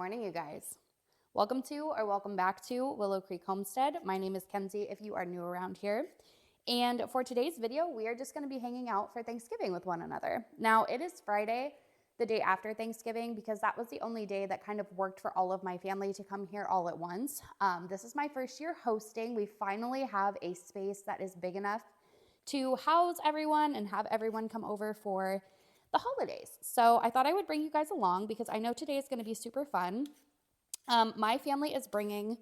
morning, you guys. Welcome to or welcome back to Willow Creek Homestead. My name is Kenzie if you are new around here. And for today's video, we are just going to be hanging out for Thanksgiving with one another. Now, it is Friday, the day after Thanksgiving, because that was the only day that kind of worked for all of my family to come here all at once. This is my first year hosting. We finally have a space that is big enough to house everyone and have everyone come over for the holidays. So I thought I would bring you guys along because I know today is going to be super fun. My family is bringing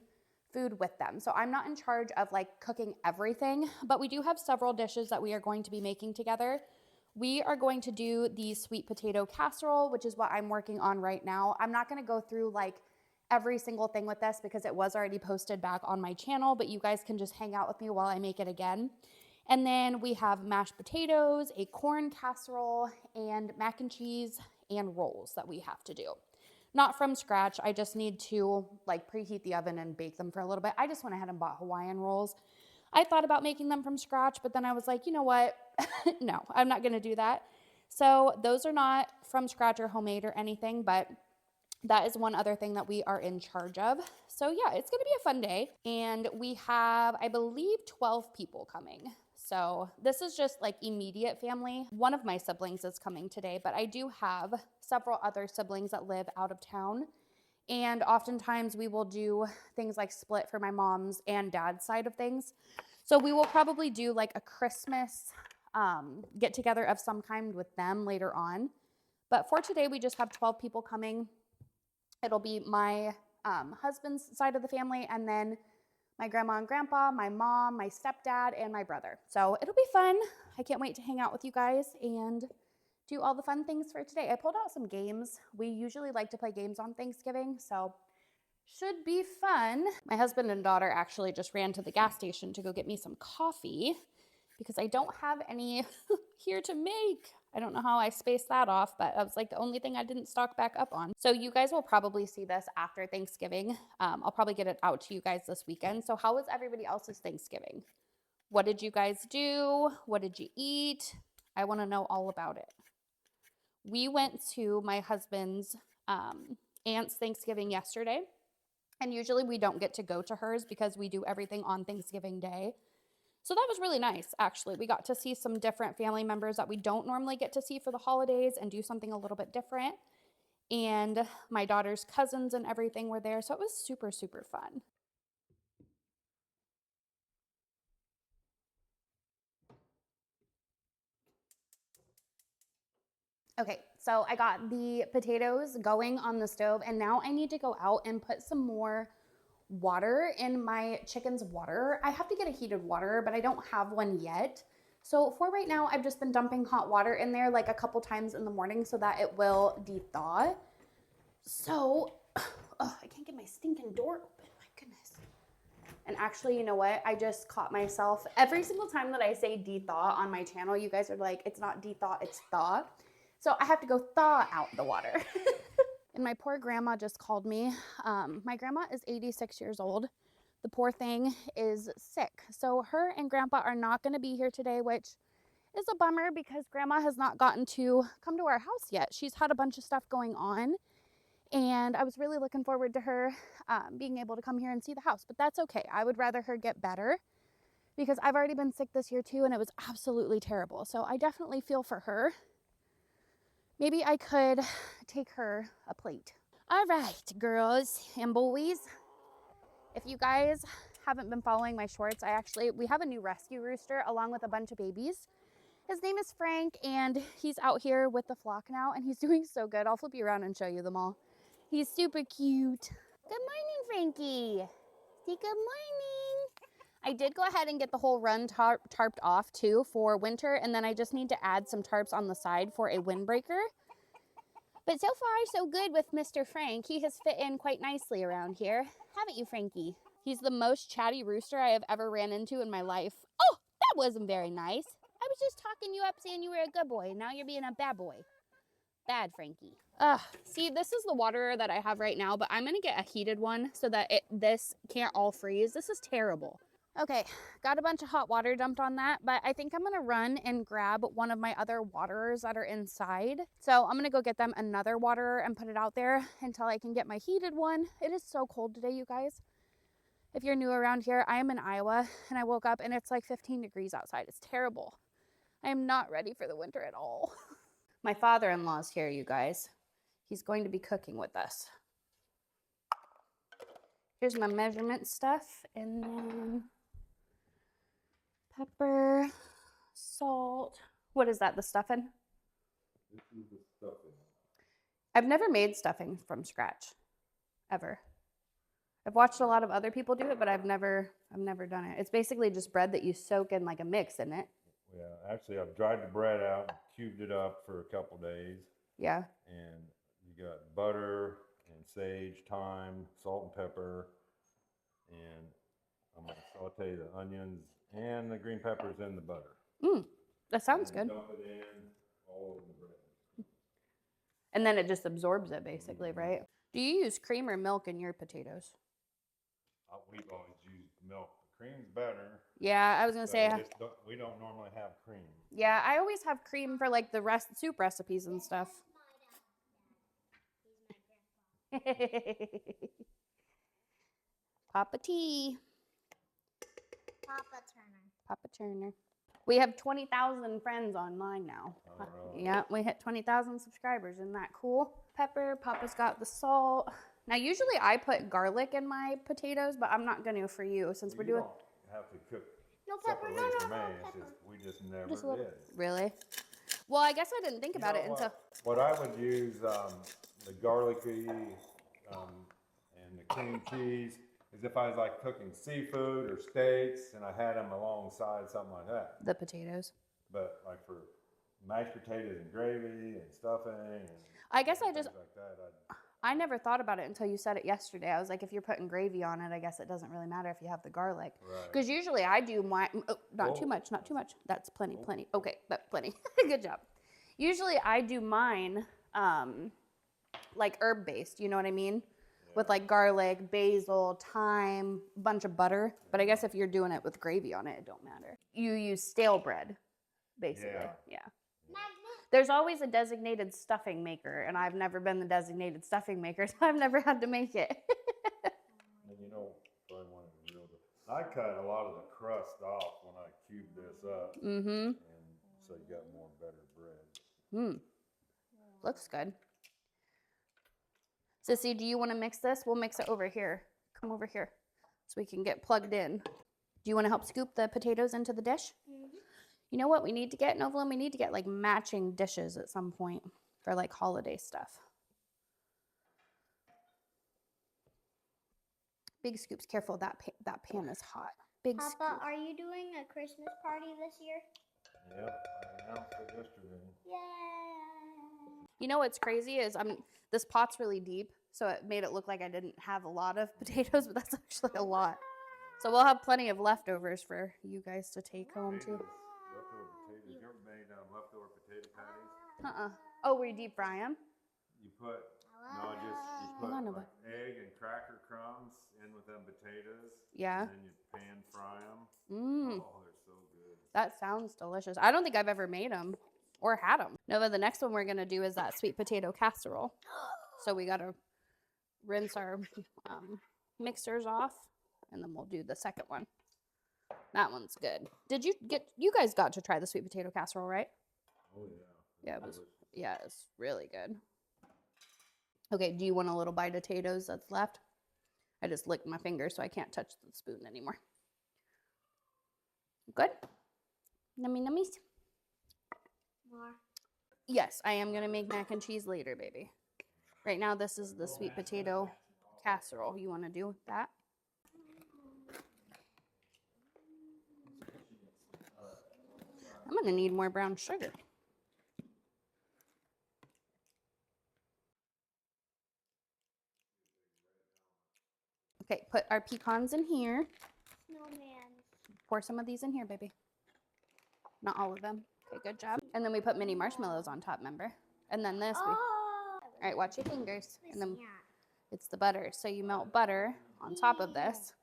food with them. So I'm not in charge of like cooking everything, but we do have several dishes that we are going to be making together. We are going to do the sweet potato casserole, which is what I'm working on right now. I'm not going to go through like every single thing with this because it was already posted back on my channel, but you guys can just hang out with me while I make it again. And then we have mashed potatoes, a corn casserole, and mac and cheese and rolls that we have to do. Not from scratch. I just need to like preheat the oven and bake them for a little bit. I just went ahead and bought Hawaiian rolls. I thought about making them from scratch, but then I was like, you know what? No, I'm not going to do that. So those are not from scratch or homemade or anything, but that is one other thing that we are in charge of. So yeah, it's going to be a fun day. And we have, I believe, 12 people coming. So this is just like immediate family. One of my siblings is coming today, but I do have several other siblings that live out of town. And oftentimes we will do things like split for my mom's and dad's side of things. So we will probably do like a Christmas get together of some kind with them later on. But for today, we just have 12 people coming. It'll be my husband's side of the family and then my grandma and grandpa, my mom, my stepdad, and my brother. So it'll be fun. I can't wait to hang out with you guys and do all the fun things for today. I pulled out some games. We usually like to play games on Thanksgiving, so should be fun. My husband and daughter actually just ran to the gas station to go get me some coffee because I don't have any here to make. I don't know how I spaced that off, but that was like the only thing I didn't stock back up on. So you guys will probably see this after Thanksgiving. I'll probably get it out to you guys this weekend. So how was everybody else's Thanksgiving? What did you guys do? What did you eat? I want to know all about it. We went to my husband's aunt's Thanksgiving yesterday. And usually we don't get to go to hers because we do everything on Thanksgiving Day. So that was really nice, actually. We got to see some different family members that we don't normally get to see for the holidays and do something a little bit different. And my daughter's cousins and everything were there. So it was super, super fun. Okay, so I got the potatoes going on the stove and now I need to go out and put some more water in my chicken's water. I have to get a heated water, but I don't have one yet. So for right now, I've just been dumping hot water in there like a couple times in the morning so that it will de-thaw. So, I can't get my stinking door open, my goodness. And actually, you know what? I just caught myself. Every single time that I say de-thaw on my channel, you guys are like, it's not de-thaw, it's thaw. So I have to go thaw out the water. And my poor grandma just called me. My grandma is 86 years old. The poor thing is sick. So her and grandpa are not going to be here today, which is a bummer because grandma has not gotten to come to our house yet. She's had a bunch of stuff going on. And I was really looking forward to her being able to come here and see the house. But that's okay. I would rather her get better because I've already been sick this year too. And it was absolutely terrible. So I definitely feel for her. Maybe I could take her a plate. All right, girls and boys. If you guys haven't been following my shorts, we have a new rescue rooster along with a bunch of babies. His name is Frank and he's out here with the flock now and he's doing so good. I'll flip you around and show you them all. He's super cute. Good morning, Frankie. Say good morning. I did go ahead and get the whole run tarped off too for winter, and then I just need to add some tarps on the side for a windbreaker. But so far, so good with Mr. Frank. He has fit in quite nicely around here. Haven't you, Frankie? He's the most chatty rooster I have ever ran into in my life. Oh, that wasn't very nice. I was just talking you up saying you were a good boy, and now you're being a bad boy. Bad, Frankie. See, this is the water that I have right now, but I'm going to get a heated one so that this can't all freeze. This is terrible. Okay, got a bunch of hot water dumped on that, but I think I'm gonna run and grab one of my other waterers that are inside. So I'm gonna go get them another waterer and put it out there until I can get my heated one. It is so cold today, you guys. If you're new around here, I am in Iowa and I woke up and it's like 15 degrees outside. It's terrible. I am not ready for the winter at all. My father-in-law's here, you guys. He's going to be cooking with us. Here's my measurement stuff, and then pepper, salt. What is that, the stuffing? This is the stuffing. I've never made stuffing from scratch, ever. I've watched a lot of other people do it, but I've never done it. It's basically just bread that you soak in like a mix in it. Yeah, actually, I've dried the bread out and cubed it up for a couple days. Yeah. And you got butter and sage, thyme, salt and pepper. And I'm going to saute the onions and the green peppers in the butter. That sounds good. Dump it in all over the bread. And then it just absorbs it basically, right? Do you use cream or milk in your potatoes? We've always used milk. Cream's better. Yeah, I was gonna say. We don't normally have cream. Yeah, I always have cream for like the soup recipes and stuff. Papa T. Papa Turner. We have 20,000 friends online now. Right. Yeah, we hit 20,000 subscribers. Isn't that cool? Pepper, Papa's got the salt. Now, usually I put garlic in my potatoes, but I'm not going to for you since we're doing. You don't have to cook No pepper, separately no, for no, me. no It's pepper. just, we just never did. Really? Well, I guess I didn't think about it until. What I would use, the garlicky and the cream cheese, is if I was like cooking seafood or steaks and I had them alongside something like that. The potatoes. But like for mashed potatoes and gravy and stuffing and I guess I things just. like that, I never thought about it until you said it yesterday. I was like, if you're putting gravy on it, I guess it doesn't really matter if you have the garlic. Right. Because usually I do my, not too much, not too much. That's plenty. Okay, that's plenty. Good job. Usually I do mine like herb based, you know what I mean? Yeah. With like garlic, basil, thyme, bunch of butter. But I guess if you're doing it with gravy on it, it don't matter. You use stale bread, basically. Yeah. There's always a designated stuffing maker, and I've never been the designated stuffing maker, so I've never had to make it. And you know, probably one of the real good. I cut a lot of the crust off when I cubed this up. And so you got more better bread. Looks good. Sissy, do you want to mix this? We'll mix it over here. Come over here so we can get plugged in. Do you want to help scoop the potatoes into the dish? You know what we need to get, Novelin? We need to get like matching dishes at some point for like holiday stuff. Big scoops. Careful, that pan is hot. Big Papa, scoop. are you doing a Christmas party this year? Yep, I announced it yesterday. Yay! You know what's crazy is this pot's really deep, so it made it look like I didn't have a lot of potatoes, but that's actually a lot. So we'll have plenty of leftovers for you guys to take home too. Leftover potatoes. You ever made leftover potato patties? Oh, where you deep fry them? You put like egg and cracker crumbs in with them potatoes. Yeah. And then you pan fry them. Oh, they're so good. That sounds delicious. I don't think I've ever made them or had them. Nova, the next one we're going to do is that sweet potato casserole. So we got to rinse our mixers off, and then we'll do the second one. That one's good. You guys got to try the sweet potato casserole, right? Oh, yeah. Yeah, it's really good. Okay, do you want a little bite of potatoes that's left? I just licked my finger, so I can't touch the spoon anymore. Good? Nummy nummies? More. Yes, I am going to make mac and cheese later, baby. Right now, this is the sweet potato casserole. You want to do that? I'm going to need more brown sugar. Okay, put our pecans in here. Snowman. Pour some of these in here, baby. Not all of them. Okay, good job. And then we put mini marshmallows on top, remember? And then this. All right, watch your fingers. And then it's the butter. So you melt butter on top of this.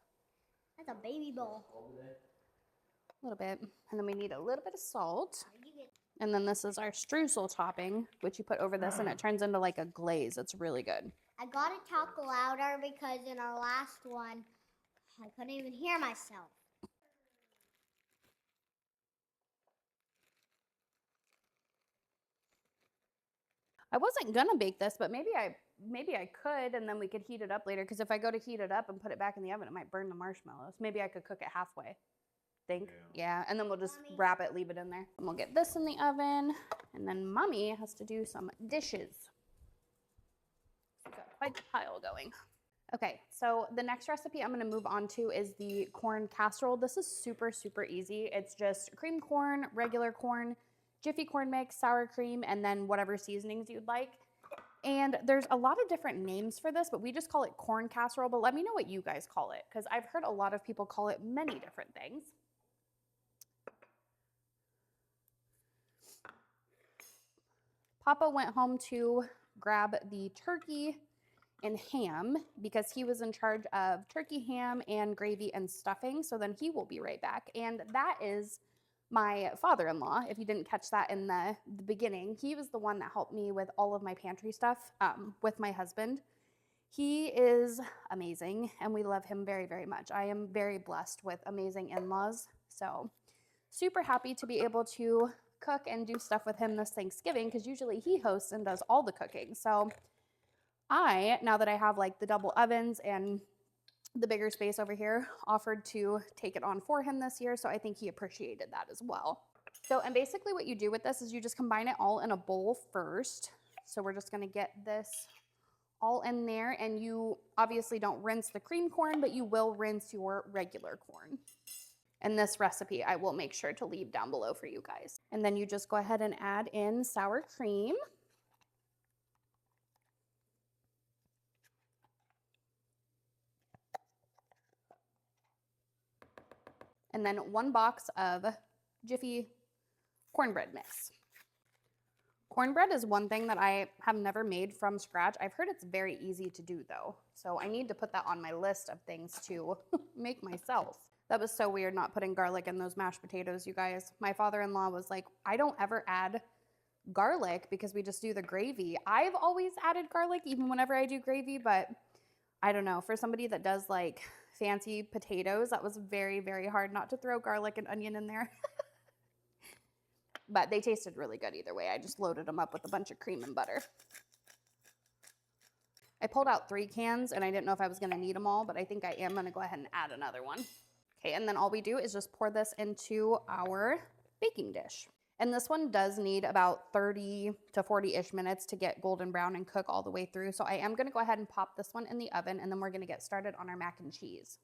That's a baby bowl. A little bit. And then we need a little bit of salt. You get And then this is our streusel topping, which you put over this and it turns into like a glaze. It's really good. I gotta talk louder because in our last one, I couldn't even hear myself. I wasn't gonna bake this, but maybe I could, and then we could heat it up later. Because if I go to heat it up and put it back in the oven, it might burn the marshmallows. Maybe I could cook it halfway. Think? Yeah. And then we'll just Mommy. wrap it, leave it in there. And we'll get this in the oven, and then Mommy has to do some dishes. We've got quite the pile going. Okay, so the next recipe I'm gonna move on to is the corn casserole. This is super, super easy. It's just cream corn, regular corn, Jiffy corn mix, sour cream, and then whatever seasonings you'd like. And there's a lot of different names for this, but we just call it corn casserole. But let me know what you guys call it, because I've heard a lot of people call it many different things. Papa went home to grab the turkey and ham because he was in charge of turkey, ham, and gravy and stuffing. So then he will be right back. And that is my father-in-law. If you didn't catch that in the beginning, he was the one that helped me with all of my pantry stuff with my husband. He is amazing and we love him very, very much. I am very blessed with amazing in-laws. So super happy to be able to cook and do stuff with him this Thanksgiving because usually he hosts and does all the cooking. So now that I have like the double ovens and the bigger space over here, offered to take it on for him this year. So I think he appreciated that as well. So, and basically what you do with this is you just combine it all in a bowl first. So we're just gonna get this all in there, and you obviously don't rinse the cream corn, but you will rinse your regular corn. And this recipe I will make sure to leave down below for you guys. And then you just go ahead and add in sour cream. And then 1 box of Jiffy cornbread mix. Cornbread is one thing that I have never made from scratch. I've heard it's very easy to do though. So I need to put that on my list of things to make myself. That was so weird not putting garlic in those mashed potatoes, you guys. My father-in-law was like, I don't ever add garlic because we just do the gravy. I've always added garlic even whenever I do gravy, but I don't know. For somebody that does like fancy potatoes, that was very, very hard not to throw garlic and onion in there. But they tasted really good either way. I just loaded them up with a bunch of cream and butter. I pulled out 3 cans and I didn't know if I was gonna need them all, but I think I am gonna go ahead and add another one. Okay, and then all we do is just pour this into our baking dish. And this one does need about 30 to 40-ish minutes to get golden brown and cook all the way through. So I am gonna go ahead and pop this one in the oven, and then we're gonna get started on our mac and cheese.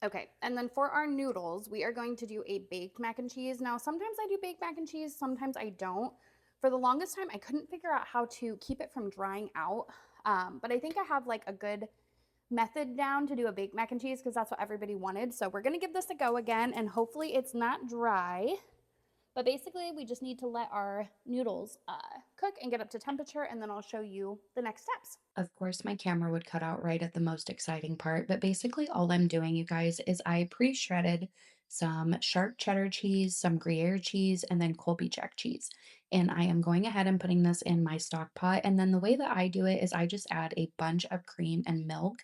Okay, and then for our noodles, we are going to do a baked mac and cheese. Now, sometimes I do baked mac and cheese, sometimes I don't. For the longest time, I couldn't figure out how to keep it from drying out, but I think I have like a good method down to do a baked mac and cheese because that's what everybody wanted. So we're gonna give this a go again, and hopefully it's not dry. But basically, we just need to let our noodles cook and get up to temperature, and then I'll show you the next steps. Of course, my camera would cut out right at the most exciting part, but basically all I'm doing, you guys, is I pre-shredded some sharp cheddar cheese, some Gruyere cheese, and then Colby Jack cheese. And I am going ahead and putting this in my stock pot. And then the way that I do it is I just add a bunch of cream and milk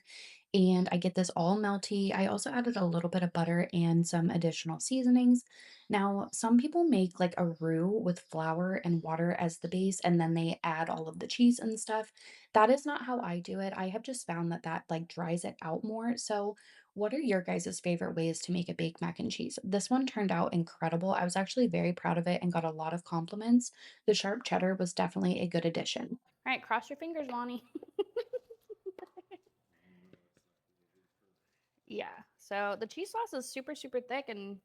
and I get this all melty. I also added a little bit of butter and some additional seasonings. Now, some people make like a roux with flour and water as the base, and then they add all of the cheese and stuff. That is not how I do it. I have just found that that like dries it out more. So, what are your guys' favorite ways to make a baked mac and cheese? This one turned out incredible. I was actually very proud of it and got a lot of compliments. The sharp cheddar was definitely a good addition. All right, cross your fingers, Lonnie. Yeah, so the cheese sauce is super, super thick and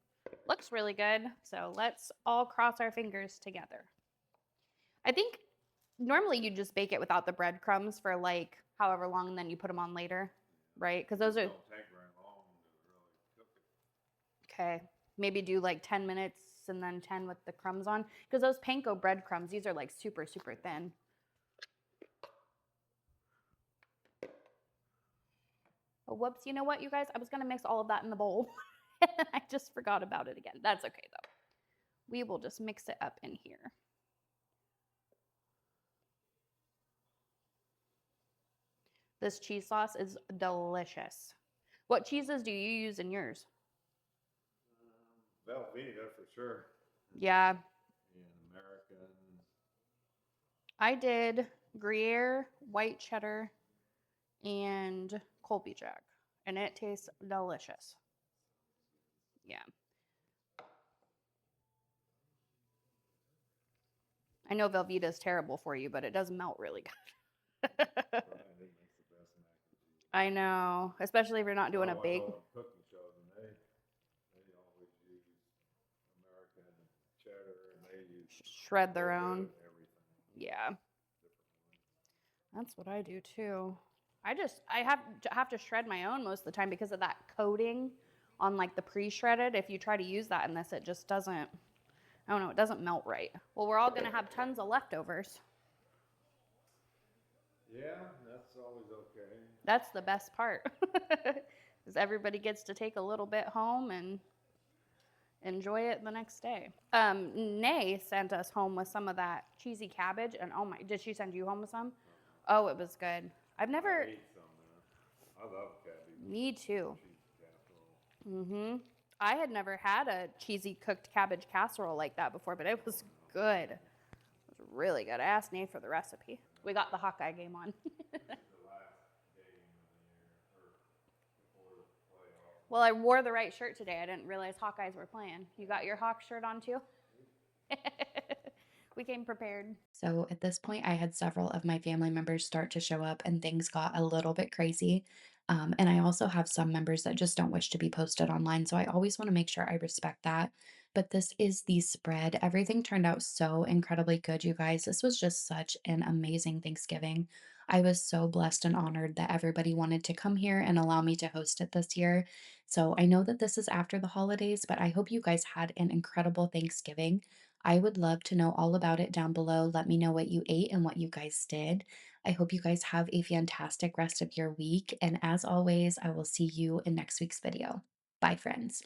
looks really good. So let's all cross our fingers together. I think normally you just bake it without the breadcrumbs for like however long and then you put them on later, right? Because those are, Don't take very long to really cook it. okay, maybe do like 10 minutes and then 10 with the crumbs on. Because those panko breadcrumbs, these are like super, super thin. Oh, whoops, you know what, you guys? I was gonna mix all of that in the bowl. And I just forgot about it again. That's okay though. We will just mix it up in here. This cheese sauce is delicious. What cheeses do you use in yours? Velveeta for sure. Yeah, And American. I did Gruyere, white cheddar, and Colby Jack, and it tastes delicious. Yeah. I know Velveeta is terrible for you, but it does melt really good. Brian, it makes the best mac and cheese. I know, especially if you're not doing a I bake. go on cooking shows and they always use American cheddar and they use Shred their a little bit own. of everything. Yeah, Different ones. that's what I do too. I have to shred my own most of the time because of that coating on like the pre-shredded. If you try to use that in this, it just doesn't, I don't know, it doesn't melt right. Well, we're all gonna have tons of leftovers. Yeah, that's always okay. That's the best part. Is everybody gets to take a little bit home and enjoy it the next day. Nay sent us home with some of that cheesy cabbage, and oh my, did she send you home with some? Oh, it was good. I've never. I ate some of that. I love cabbage. Me too. Cheese casserole. Mm-hmm. I had never had a cheesy cooked cabbage casserole like that before, but it was good. It was really good. I asked Nay for the recipe. We got the Hawkeye game on. The last game of the year, or before the playoffs. Well, I wore the right shirt today. I didn't realize Hawkeyes were playing. You got your Hawk shirt on too? We came prepared. So at this point, I had several of my family members start to show up, and things got a little bit crazy. And I also have some members that just don't wish to be posted online. So I always want to make sure I respect that. But this is the spread. Everything turned out so incredibly good, you guys. This was just such an amazing Thanksgiving. I was so blessed and honored that everybody wanted to come here and allow me to host it this year. So I know that this is after the holidays, but I hope you guys had an incredible Thanksgiving. I would love to know all about it down below. Let me know what you ate and what you guys did. I hope you guys have a fantastic rest of your week. And as always, I will see you in next week's video. Bye, friends.